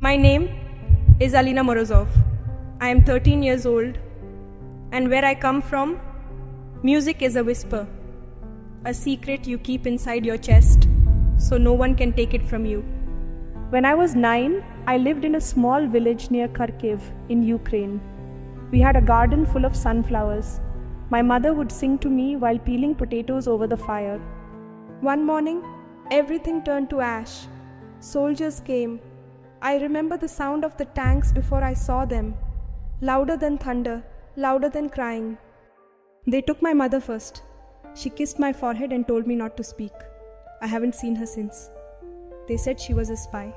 My name is Alina Morozov. I am 13 years old, and where I come from, music is a whisper, a secret you keep inside your chest so no one can take it from you. When I was 9, I lived in a small village near Kharkiv in Ukraine. We had a garden full of sunflowers. My mother would sing to me while peeling potatoes over the fire. One morning, everything turned to ash. Soldiers came. I remember the sound of the tanks before I saw them. Louder than thunder, louder than crying. They took my mother first. She kissed my forehead and told me not to speak. I haven't seen her since. They said she was a spy,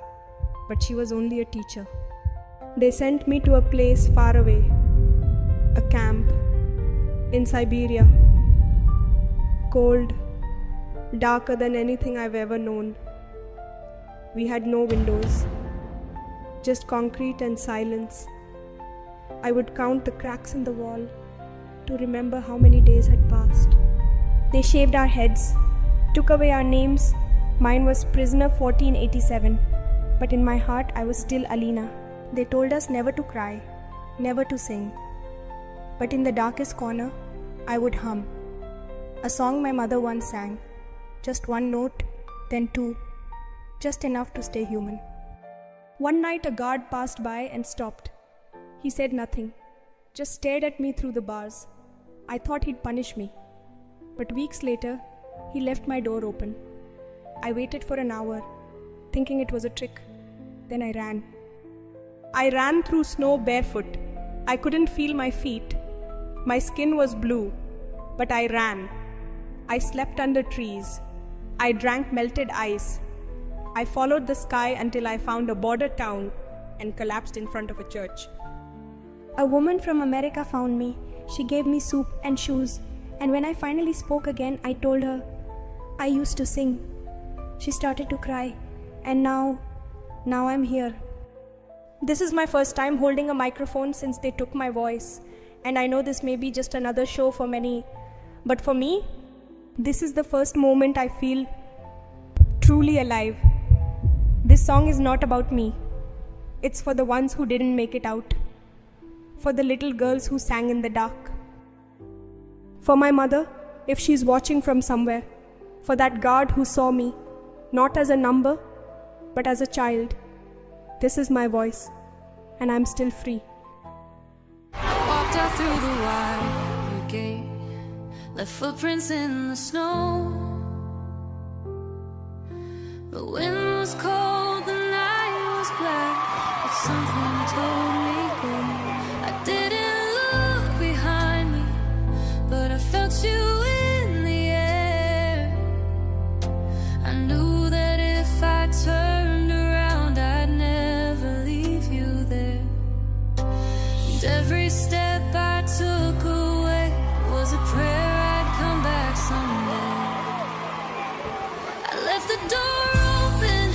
but she was only a teacher. They sent me to a place far away, a camp in Siberia. Cold, darker than anything I've ever known. We had no windows, just concrete and silence. I would count the cracks in the wall to remember how many days had passed. They shaved our heads, took away our names. Mine was Prisoner 1487, but in my heart I was still Alina. They told us never to cry, never to sing. But in the darkest corner, I would hum a song my mother once sang. Just one note, then two, just enough to stay human. One night a guard passed by and stopped. He said nothing, just stared at me through the bars. I thought he'd punish me. But weeks later, he left my door open. I waited for an hour, thinking it was a trick. Then I ran. I ran through snow barefoot. I couldn't feel my feet. My skin was blue, but I ran. I slept under trees. I drank melted ice. I followed the sky until I found a border town and collapsed in front of a church. A woman from America found me. She gave me soup and shoes. And when I finally spoke again, I told her, I used to sing. She started to cry. And now I'm here. This is my first time holding a microphone since they took my voice. And I know this may be just another show for many. But for me, this is the first moment I feel truly alive. This song is not about me. It's for the ones who didn't make it out. For the little girls who sang in the dark. For my mother, if she's watching from somewhere. For that guard who saw me, not as a number, but as a child. This is my voice, and I'm still free. Walked out through the wide gate, left footprints in the snow. The wind was cold, the night was black, but something told me go. I didn't look behind me, but I felt you in the air. I knew that if I turned around, I'd never leave you there. And every step I took away was a prayer I'd come back someday. I left the door open,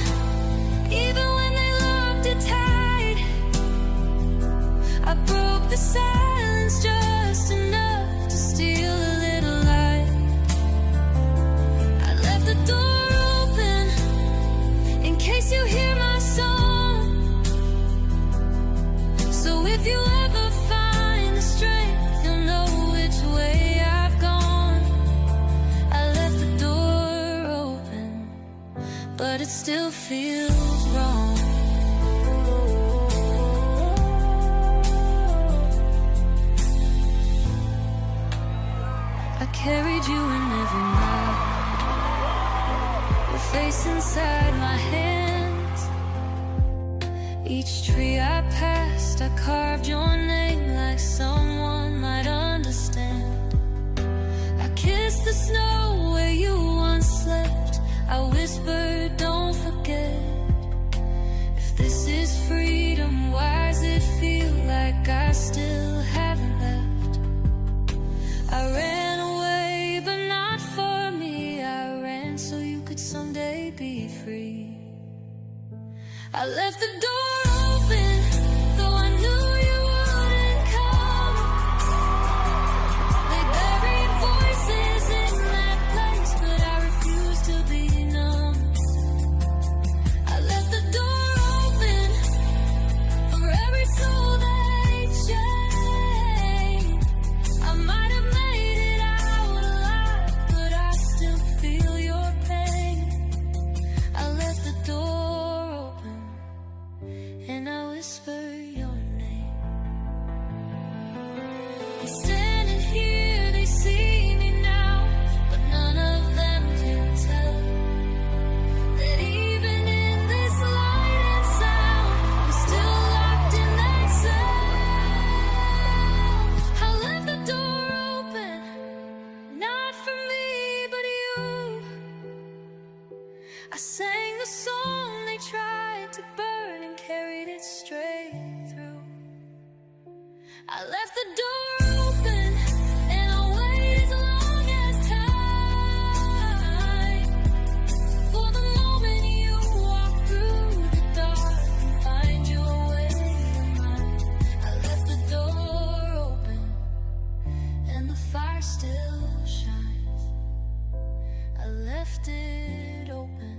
even when they locked it tight. I broke the silence just enough to steal a little light. I left the door open in case you hear my song. So if you ever find the strength, you'll know which way I've gone. I left the door open, but it still feels wrong. I carried you in every mile, your face inside my hands. Each tree I passed, I carved your name like someone might understand. I kissed the snow where you once slept. I whispered, don't forget. If this is freedom, why does it feel like I still haven't left? I ran away, but not for me. I ran so you could someday be free. I left the door open, though I knew you wouldn't come. They buried voices in that place, but I refused to be numb. and I whisper your name. I'm standing here, they see me now, but none of them can tell that even in this light and sound, I'm still locked in that cell. I left the door open, not for me, but you. I sang the song they tried to burn and carried it straight through. I left the door open and I waited as long as time for the moment you walk through the dark and find your way to mine. I left the door open and the fire still shines. I left it open